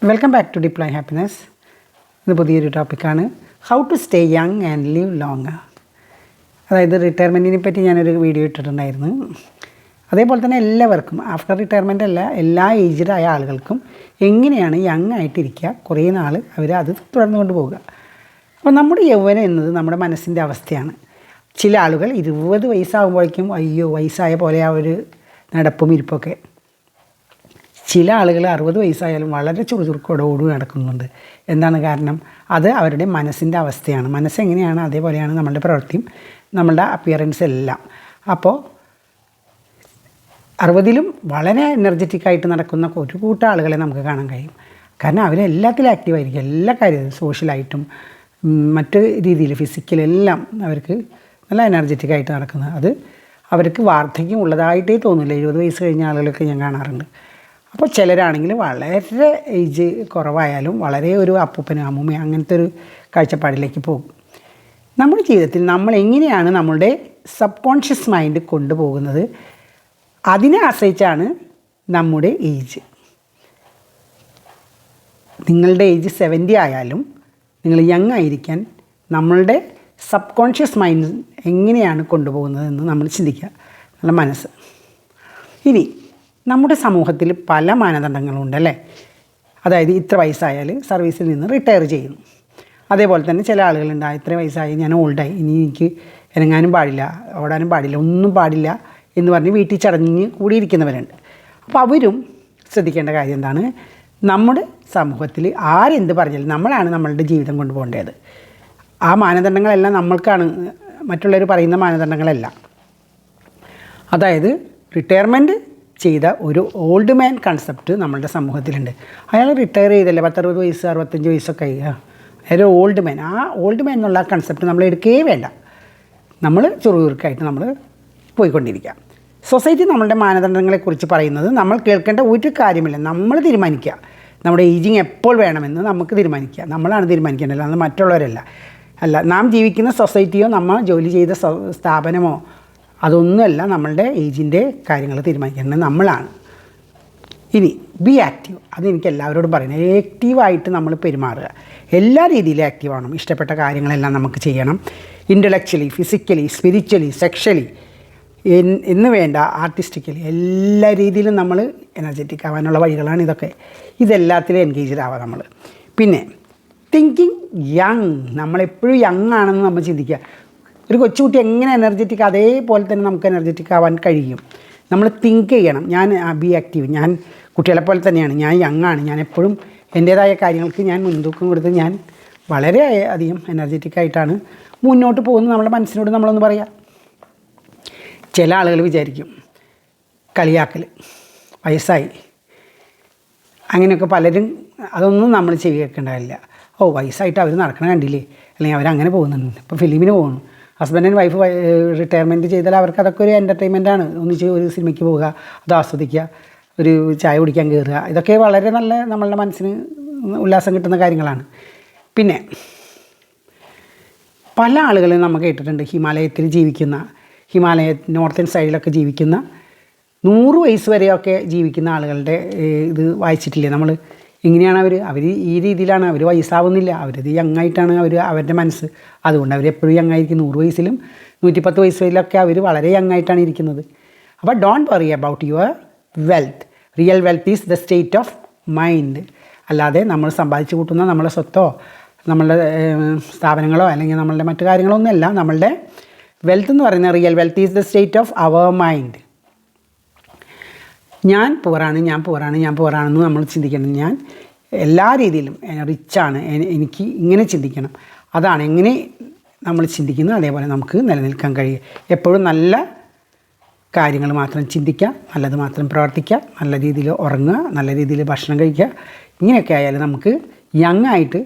Welcome back to deploy happiness. ഇത് പുതിയൊരു ടോപ്പിക്കാണ്, how to stay young and live long. അതായത് റിട്ടയർമെൻറ്റിനെ പറ്റി ഞാനൊരു വീഡിയോ ഇട്ടിട്ടുണ്ടായിരുന്നു. അതേപോലെ തന്നെ എല്ലാവർക്കും ആഫ്റ്റർ റിട്ടയർമെൻ്റ് അല്ല, എല്ലാ ഏജ്ഡായ ആളുകൾക്കും എങ്ങനെയാണ് യങ് ആയിട്ടിരിക്കുക, കുറേ നാൾ അവർ അത് തുടർന്നു കൊണ്ട് പോവുക. അപ്പോൾ നമ്മുടെ യൗവനം എന്നത് നമ്മുടെ മനസ്സിൻ്റെ അവസ്ഥയാണ്. ചില ആളുകൾ 20 വയസ്സാകുമ്പോഴേക്കും അയ്യോ വയസ്സായ പോലെ ആ ഒരു നടപ്പും ഇരിപ്പൊക്കെ. ചില ആളുകൾ 60 വയസ്സായാലും വളരെ ചുറുചുറുക്കോടുകൂടി നടക്കുന്നുണ്ട്. എന്താണ് കാരണം? അത് അവരുടെ മനസ്സിൻ്റെ അവസ്ഥയാണ്. മനസ്സെങ്ങനെയാണ് അതേപോലെയാണ് നമ്മളുടെ പ്രവൃത്തിയും നമ്മളുടെ അപ്പിയറൻസ് എല്ലാം. അപ്പോൾ 60-ലും വളരെ എനർജറ്റിക്കായിട്ട് നടക്കുന്ന ഒരു കൂട്ടം ആളുകളെ നമുക്ക് കാണാൻ കഴിയും. കാരണം അവരെല്ലാത്തിലും ആക്റ്റീവായിരിക്കും, എല്ലാ കാര്യവും സോഷ്യലായിട്ടും മറ്റ് രീതിയിൽ ഫിസിക്കലെല്ലാം അവർക്ക് നല്ല എനർജറ്റിക്കായിട്ട് നടക്കുന്നത്. അത് അവർക്ക് വാർദ്ധക്യം ഉള്ളതായിട്ടേ തോന്നില്ല. 70 വയസ്സ് കഴിഞ്ഞ ആളുകളൊക്കെ ഞാൻ കാണാറുണ്ട്. അപ്പോൾ ചിലരാണെങ്കിൽ വളരെ ഏജ് കുറവായാലും വളരെ ഒരു അപ്പൂപ്പനും അമ്മൂമ്മയും അങ്ങനത്തെ ഒരു കാഴ്ചപ്പാടിലേക്ക് പോകും. നമ്മുടെ ജീവിതത്തിൽ നമ്മൾ എങ്ങനെയാണ് നമ്മളുടെ സബ് കോൺഷ്യസ് മൈൻഡ് കൊണ്ടുപോകുന്നത്, അതിനെ ആശ്രയിച്ചാണ് നമ്മുടെ ഏജ്. നിങ്ങളുടെ ഏജ് 70 ആയാലും നിങ്ങൾ യങ് ആയിരിക്കാൻ നമ്മളുടെ സബ് കോൺഷ്യസ് മൈൻഡ് എങ്ങനെയാണ് കൊണ്ടുപോകുന്നതെന്ന് നമ്മൾ ചിന്തിക്കുക, നല്ല മനസ്സ്. ഇനി നമ്മുടെ സമൂഹത്തിൽ പല മാനദണ്ഡങ്ങളുണ്ട് അല്ലേ. അതായത് ഇത്ര വയസ്സായാൽ സർവീസിൽ നിന്ന് റിട്ടയർ ചെയ്യുന്നു. അതേപോലെ തന്നെ ചില ആളുകളുണ്ട്, ഇത്ര വയസ്സായി, ഞാൻ ഓൾഡായി, ഇനി എനിക്ക് ഇറങ്ങാനും പാടില്ല, ഓടാനും പാടില്ല, ഒന്നും പാടില്ല എന്ന് പറഞ്ഞ് വീട്ടിൽ ചടഞ്ഞ് കൂടിയിരിക്കുന്നവരുണ്ട്. അപ്പോൾ അവരും ശ്രദ്ധിക്കേണ്ട കാര്യം എന്താണ്? നമ്മുടെ സമൂഹത്തിൽ ആരെന്ത് പറഞ്ഞാലും നമ്മളാണ് നമ്മളുടെ ജീവിതം കൊണ്ടുപോകേണ്ടത്. ആ മാനദണ്ഡങ്ങളെല്ലാം നമ്മൾക്കാണ്, മറ്റുള്ളവർ പറയുന്ന മാനദണ്ഡങ്ങളല്ല. അതായത് റിട്ടയർമെൻറ്റ് ചെയ്ത ഒരു ഓൾഡ് മാൻ കൺസെപ്റ്റ് നമ്മളുടെ സമൂഹത്തിലുണ്ട്. അയാൾ റിട്ടയർ ചെയ്തല്ലേ, 10-60 വയസ്സ് 65 വയസ്സൊക്കെ ആയി, അയാൾ ഓൾഡ് മാൻ. ആ ഓൾഡ് മാൻ എന്നുള്ള കൺസെപ്റ്റ് നമ്മൾ എടുക്കുകയേ വേണ്ട. നമ്മൾ ചുറുചുറുക്കായിട്ട് നമ്മൾ പോയിക്കൊണ്ടിരിക്കുക. സൊസൈറ്റി നമ്മളുടെ മാനദണ്ഡങ്ങളെക്കുറിച്ച് പറയുന്നത് നമ്മൾ കേൾക്കേണ്ട ഒരു കാര്യമില്ല. നമ്മൾ തീരുമാനിക്കുക നമ്മുടെ ഏജിങ് എപ്പോൾ വേണമെന്ന് നമുക്ക് തീരുമാനിക്കുക. നമ്മളാണ് തീരുമാനിക്കേണ്ടത്, അത് മറ്റുള്ളവരല്ല. നാം ജീവിക്കുന്ന സൊസൈറ്റിയോ നമ്മൾ ജോലി ചെയ്ത സ്ഥാപനമോ അതൊന്നുമല്ല നമ്മളുടെ ഏജിൻ്റെ കാര്യങ്ങൾ തീരുമാനിക്കേണ്ടത് നമ്മളാണ്. ഇനി ബി ആക്റ്റീവ്. അതെനിക്ക് എല്ലാവരോടും പറയുന്നത്, ആക്റ്റീവായിട്ട് നമ്മൾ പെരുമാറുക. എല്ലാ രീതിയിലും ആക്റ്റീവ് ആവണം. ഇഷ്ടപ്പെട്ട കാര്യങ്ങളെല്ലാം നമുക്ക് ചെയ്യണം. ഇൻ്റലക്ച്വലി, ഫിസിക്കലി, സ്പിരിച്വലി, സെക്ഷലി എന്ന് വേണ്ട, ആർട്ടിസ്റ്റിക്കലി എല്ലാ രീതിയിലും നമ്മൾ എനർജറ്റിക് ആവാനുള്ള വഴികളാണ് ഇതൊക്കെ. ഇതെല്ലാത്തിലും എൻഗേജ്ഡ് ആവാം നമ്മൾ. പിന്നെ തിങ്കിങ് യങ്. നമ്മളെപ്പോഴും യങ് ആണെന്ന് നമ്മൾ ചിന്തിക്കുക. ഒരു കൊച്ചുകുട്ടി എങ്ങനെ എനർജറ്റിക്, അതേപോലെ തന്നെ നമുക്ക് എനർജറ്റിക് ആവാൻ കഴിയും. നമ്മൾ തിങ്ക് ചെയ്യണം. ഞാൻ ബി ആക്റ്റീവ്, ഞാൻ കുട്ടികളെ പോലെ തന്നെയാണ്, ഞാൻ യങ് ആണ്, ഞാൻ എപ്പോഴും എൻ്റേതായ കാര്യങ്ങൾക്ക് ഞാൻ മുൻതൂക്കം കൊടുത്ത് ഞാൻ വളരെ അധികം എനർജറ്റിക്കായിട്ടാണ് മുന്നോട്ട് പോകുന്നത്. നമ്മുടെ മനസ്സിനോട് നമ്മളൊന്ന് പറയാം. ചില ആളുകൾ വിചാരിക്കും കളിയാക്കൽ, വയസ്സായി, അങ്ങനെയൊക്കെ പലരും. അതൊന്നും നമ്മൾ ചെവി കേൾക്കേണ്ടതില്ല. ഓ വയസ്സായിട്ട് അവർ നടക്കണ കണ്ടില്ലേ, അല്ലെങ്കിൽ അവരങ്ങനെ പോകുന്നുണ്ട്. ഇപ്പോൾ ഫിലിമിന് പോകുന്നു, ഹസ്ബൻഡ് ആൻഡ് വൈഫ് റിട്ടയർമെൻറ്റ് ചെയ്താൽ അവർക്ക് അതൊക്കെ ഒരു എൻ്റർടൈൻമെൻറ്റാണ്. ഒന്നിച്ച് ഒരു സിനിമയ്ക്ക് പോവുക, അത് ആസ്വദിക്കുക, ഒരു ചായ കുടിക്കാൻ കയറുക, ഇതൊക്കെ വളരെ നല്ല നമ്മളുടെ മനസ്സിന് ഉല്ലാസം കിട്ടുന്ന കാര്യങ്ങളാണ്. പിന്നെ പല ആളുകളും നമ്മൾ കേട്ടിട്ടുണ്ട്, ഹിമാലയത്തിൽ ജീവിക്കുന്ന, നോർത്തേൺ സൈഡിലൊക്കെ ജീവിക്കുന്ന 100 വയസ്സ് വരെയൊക്കെ ജീവിക്കുന്ന ആളുകളുടെ ഇത് വായിച്ചിട്ടില്ലേ നമ്മൾ? എങ്ങനെയാണ് അവർ ഈ രീതിയിലാണ്, അവർ വയസ്സാവുന്നില്ല, അവരത് യങ്ങായിട്ടാണ് അവരുടെ മനസ്സ്. അതുകൊണ്ട് അവരെപ്പോഴും യങ്ങായിരിക്കും. 100 വയസ്സിലും 110 വയസ്സിലൊക്കെ അവർ വളരെ യങ്ങായിട്ടാണ് ഇരിക്കുന്നത്. അപ്പോൾ don't worry about your wealth. Real wealth is the state of mind. അല്ലാതെ നമ്മൾ സമ്പാദിച്ചു കൂട്ടുന്ന നമ്മളെ സ്വത്തോ നമ്മളുടെ സ്ഥാപനങ്ങളോ അല്ലെങ്കിൽ നമ്മളുടെ മറ്റു കാര്യങ്ങളോ ഒന്നുമല്ല. നമ്മളുടെ വെൽത്ത് എന്ന് പറയുന്നത്, real wealth is the state of our mind. ഞാൻ പുവറാണെന്ന് നമ്മൾ ചിന്തിക്കണം. ഞാൻ എല്ലാ രീതിയിലും റിച്ചാണ്, എനിക്ക് ഇങ്ങനെ ചിന്തിക്കണം. അതാണ് എങ്ങനെ നമ്മൾ ചിന്തിക്കുന്നത്, അതേപോലെ നമുക്ക് നിലനിൽക്കാൻ കഴിയും. എപ്പോഴും നല്ല കാര്യങ്ങൾ മാത്രം ചിന്തിക്കുക, നല്ലത് മാത്രം പ്രവർത്തിക്കുക, നല്ല രീതിയിൽ ഉറങ്ങുക, നല്ല രീതിയിൽ ഭക്ഷണം കഴിക്കുക. ഇങ്ങനെയൊക്കെ ആയാലും നമുക്ക് യങ് ആയിട്ട്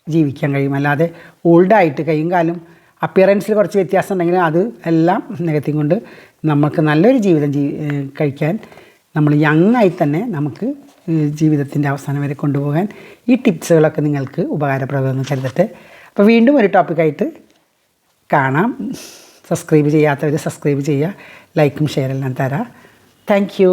ജീവിക്കാൻ കഴിയും. അല്ലാതെ ഓൾഡായിട്ട് കൈയും കാലും അപ്പിയറൻസിൽ കുറച്ച് വ്യത്യാസം ഉണ്ടെങ്കിലും അത് എല്ലാം നികത്തി കൊണ്ട് നമുക്ക് നല്ലൊരു ജീവിതം കഴിക്കാൻ നമ്മൾ യങ്ങായി തന്നെ നമുക്ക് ജീവിതത്തിൻ്റെ അവസാനം വരെ കൊണ്ടുപോകാൻ ഈ ടിപ്സുകളൊക്കെ നിങ്ങൾക്ക് ഉപകാരപ്രദമെന്ന് കരുതട്ടെ. അപ്പോൾ വീണ്ടും ഒരു ടോപ്പിക്കായിട്ട് കാണാം. സബ്സ്ക്രൈബ് ചെയ്യാത്തവർ സബ്സ്ക്രൈബ് ചെയ്യുക, ലൈക്കും ഷെയറെല്ലാം തരാം. Thank you.